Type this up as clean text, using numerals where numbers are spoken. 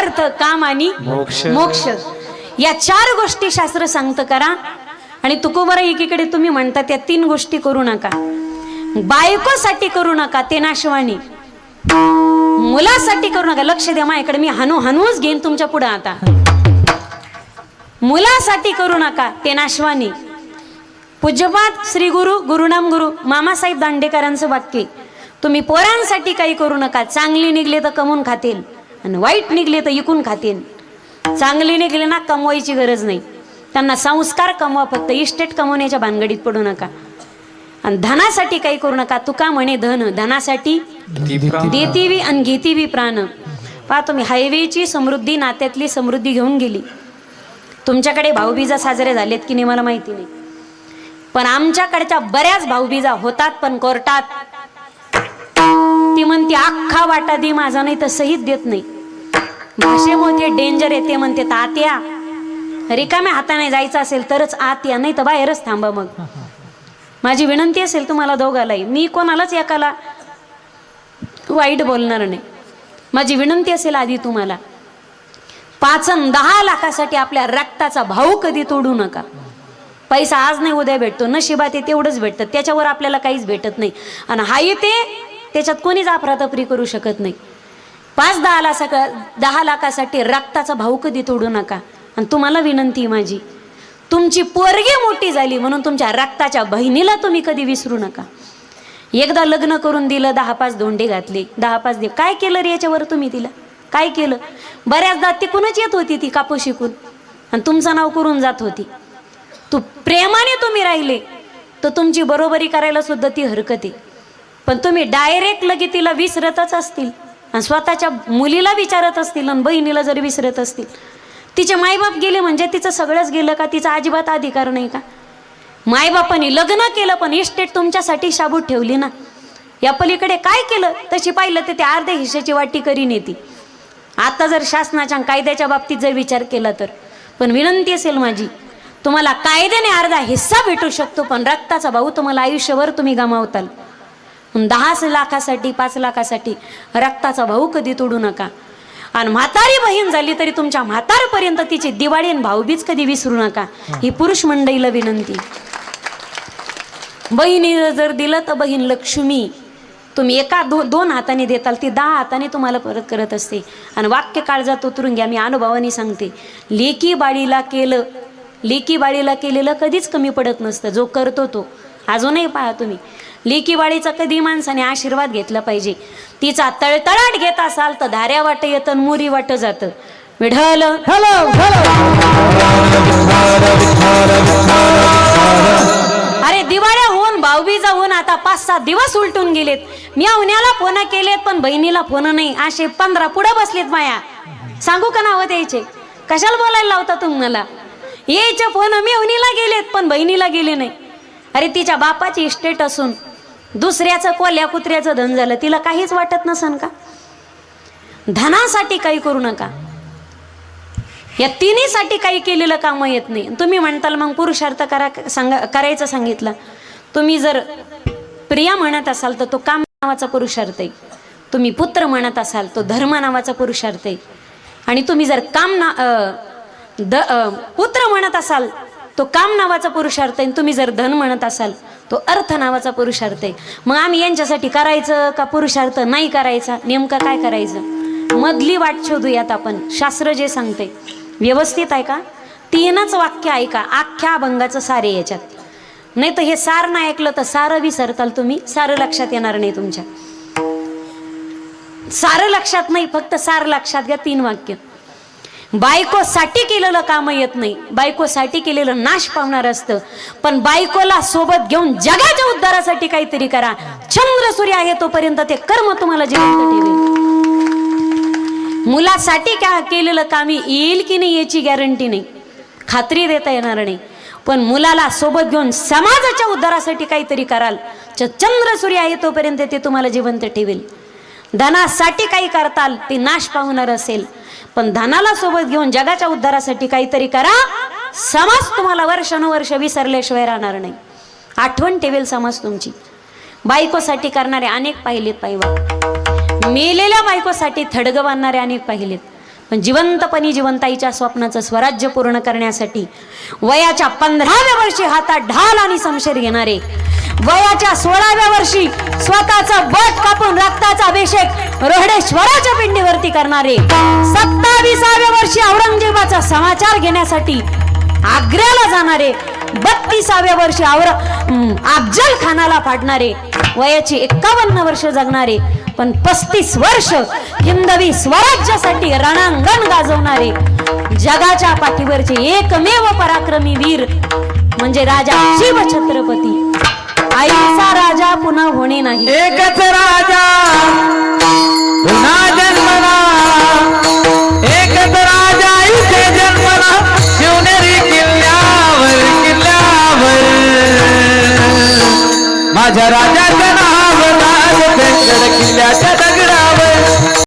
अर्थ काम आणि मोक्ष या 4 गोष्टी शास्त्र सांगतं करा. आणि तुकोबरा एकीकडे तुम्ही म्हणता त्या 3 गोष्टी करू नका. बायकोसाठी करू नका ते नाशवाणी, मुलासाठी करू नका. लक्ष द्या माझ्याकडे, मी हनूच घेईन तुमच्या पुढे. आता मुलासाठी करू नका ते नाशवानी. पूज्यपाद श्री गुरु गुरुनाम गुरु मामासाहेब दांडेकरांचं वाक्य, तुम्ही पोरांसाठी काही करू नका. चांगली निघले तर कमवून खातील आणि वाईट निघले तर इकून खातील. चांगली निघले ना कमवायची गरज नाही, त्यांना संस्कार कमवा, फक्त इस्टेट कमवण्याच्या भानगडीत पडू नका. आणि धनासाठी काही करू नका. तुका म्हणे धनासाठी देतीवी आणि घेतीवी प्राण. पहा तुम्ही, हायवेची समृद्धी नात्यातली समृद्धी घेऊन गेली. तुमच्याकडे भाऊबीजा साजरे झालेत की नाही मला माहिती नाही, पण आमच्याकडच्या बऱ्याच भाऊबीजा होतात पण कोर्टात. ती म्हणते अख्खा वाटा दे माझा, नाही तर सहीच देत नाही. भाषेमुळे डेंजर येते. म्हणते तात्या रिकाम्या हाताने जायचं असेल तरच आत या, नाही तर बाहेरच थांबा. मग माझी विनंती असेल तुम्हाला दोघालाही, मी कोणालाच एकाला वाईट बोलणार नाही. माझी विनंती असेल आधी तुम्हाला, 5 आणि 10 लाखासाठी आपल्या रक्ताचा भाव कधी तोडू नका. पैसा आज नाही उद्या भेटतो, नशिबात ते तेवढंच भेटतं, त्याच्यावर आपल्याला काहीच भेटत नाही. आणि हा येते त्याच्यात कोणीच अफरातफरी करू शकत नाही. 5-10 लाखासाठी रक्ताचा भाव कधी तोडू नका. आणि तुम्हाला विनंती माझी, तुमची पोरगी मोठी झाली म्हणून तुमच्या रक्ताच्या बहिणीला तुम्ही कधी विसरू नका. एकदा लग्न करून दिलं, 10-5 धोंडे घातले, 10-5 दे काय केलं रे याच्यावर तुम्ही तिला? काय केलं? बऱ्याचदा तिकूनच येत होती ती कापूस शिकून आणि तुमचं नाव करून जात होती. तू प्रेमाने तुम्ही राहिले तर तुमची बरोबरी करायला सुद्धा ती हरकत आहे. पण तुम्ही डायरेक्ट लगे तिला विसरतच असतील आणि स्वतःच्या मुलीला विचारत असतील आणि बहिणीला जर विसरत असतील, तिचे मायबाप गेले म्हणजे तिचं सगळंच गेलं का? तिचा अजिबात अधिकार नाही का? मायबापाने लग्न केलं पण इस्टेट तुमच्यासाठी शाबूत ठेवली ना. या पलीकडे काय केलं तशी पाहिलं तर ते अर्ध्या हिश्श्याची वाटी करीन येते. आता जर शासनाच्या कायद्याच्या बाबतीत जर विचार केला तर, पण विनंती असेल माझी, तुम्हाला कायद्याने अर्धा हिस्सा भेटू शकतो पण रक्ताचा भाऊ तुम्हाला आयुष्यभर तुम्ही गमावताल. 10 लाखासाठी 5 लाखासाठी रक्ताचा भाऊ कधी तोडू नका. आणि म्हातारी बहीण झाली तरी तुमच्या म्हातारपर्यंत तिची दिवाळी आणि भाऊबीज कधी विसरू नका. ही पुरुष मंडळीला विनंती. बहिणीला जर दिलं तर बहीण लक्ष्मी, तुम्ही एका 2 हाताने देताल, ती 10 हाताने तुम्हाला परत करत असते. आणि वाक्य काळजात उतरून घ्या, मी अनुभवाने सांगते. लेकी बाळीला केलेलं कधीच कमी पडत नसतं. जो करतो तो अजूनही पहा तुम्ही, लेकी बाळीचा कधी माणसाने आशीर्वाद घेतला पाहिजे. तिचा तळतळाट घेत असाल तर धाऱ्या वाट येतं, मुरी वाट जातं. विढल अरे दिवाळ्या होऊन भाऊबीजा होऊन आता 5-6 दिवस उलटून गेलेत. मी अवण्याला फोन केलेत पण बहिणीला फोन नाही. असे 15 पुढे बसलेत माया. सांगू का नाव द्यायचे? कशाला बोलायला लावता तुम्ही मला? यायचे फोन मी अवनीला गेलेत पण बहिणीला गेले नाही. अरे तिच्या बापाची इस्टेट असून दुसऱ्याचं कोल्या कुत्र्याचं धन झालं, तिला काहीच वाटत नसन का? धनासाठी काही करू नका. या तिन्हीसाठी काही केलेलं काम येत नाही. तुम्ही म्हणताल मग पुरुषार्थ करायचं सांगितलं. तुम्ही जर प्रिया म्हणत असाल तर तो काम नावाचा पुरुषार्थ आहे. तुम्ही पुत्र म्हणत असाल तो धर्म नावाचा पुरुषार्थ आहे. आणि तुम्ही जर पुत्र म्हणत असाल तो काम नावाचा पुरुषार्थ आहे. तुम्ही जर धन म्हणत असाल तो अर्थ नावाचा पुरुषार्थ आहे. मग आम्ही यांच्यासाठी करायचं का पुरुषार्थ नाही करायचा? नेमकं काय करायचं? मधली वाट शोधूयात आपण. शास्त्र जे सांगते व्यवस्थित आहे का? 3च वाक्य ऐका, अख्ख्या अभंगाचं सारे याच्यात. नाही तर हे सार नाही ऐकलं तर सारं विसरताल तुम्ही. सारं लक्षात येणार नाही तुमच्या. सारं लक्षात नाही, फक्त सार लक्षात घ्या. 3 वाक्य. बायकोसाठी केलेलं काम येत नाही, बायकोसाठी केलेलं नाश पावणार असतं. पण बायकोला सोबत घेऊन जगाच्या उद्धारासाठी काहीतरी करा. चंद्र सूर्य आहे तोपर्यंत ते कर्म तुम्हाला जिवंत ठेवेल. मुलासाठी काय केलेलं काम येईल की नाही याची गॅरंटी नाही, खात्री देता येणार नाही. पण मुलाला सोबत घेऊन समाजाच्या उद्धारासाठी काहीतरी कराल, चंद्र सूर्य आहे तोपर्यंत ते तुम्हाला जिवंत ठेवेल. धनासाठी काही करताल ते नाश पावणार असेल, पण धनाला सोबत घेऊन जगाच्या उद्धारासाठी काहीतरी करा. समाज तुम्हाला वर्षानुवर्ष विसरल्याशिवाय राहणार नाही. आठवण ठेवेल समाज तुमची. बायकोसाठी करणारे अनेक पाहिलेत पाहिवा. मेलेल्या बायकोसाठी थडग बांधणारे अनेक पाहिलेत. पण जिवंतपणी जिवंताईच्या स्वप्नाचं स्वराज्य पूर्ण करण्यासाठी वयाच्या 15व्या वर्षी हातात ढाल आणि शमशेर घेणारे, वयाच्या 16व्या वर्षी स्वतःचा बोट कापून रक्ताचा अभिषेक रोहडेश्वराच्या पिंडीवरती करणारे, 27व्या वर्षी औरंगजेबाचा समाचार घेण्यासाठी आग्र्याला जाणारे, 32व्या वर्षी अफजल खानाला फाडणारे, वयाची 51 वर्ष जगणारे पण 35 वर्ष हिंदवी स्वराज्यासाठी रणांगण गाजवणारे, जगाच्या पाठीवरचे एकमेव पराक्रमी वीर म्हणजे राजा शिव छत्रपती. आईचा राजा पुन्हा होणे नाही, एकच राजा पुन्हा जन्मला, एकच राजा इथे जन्मला, शिवनेरी किल्ल्यावर किल्ल्यावर माझ्या राजा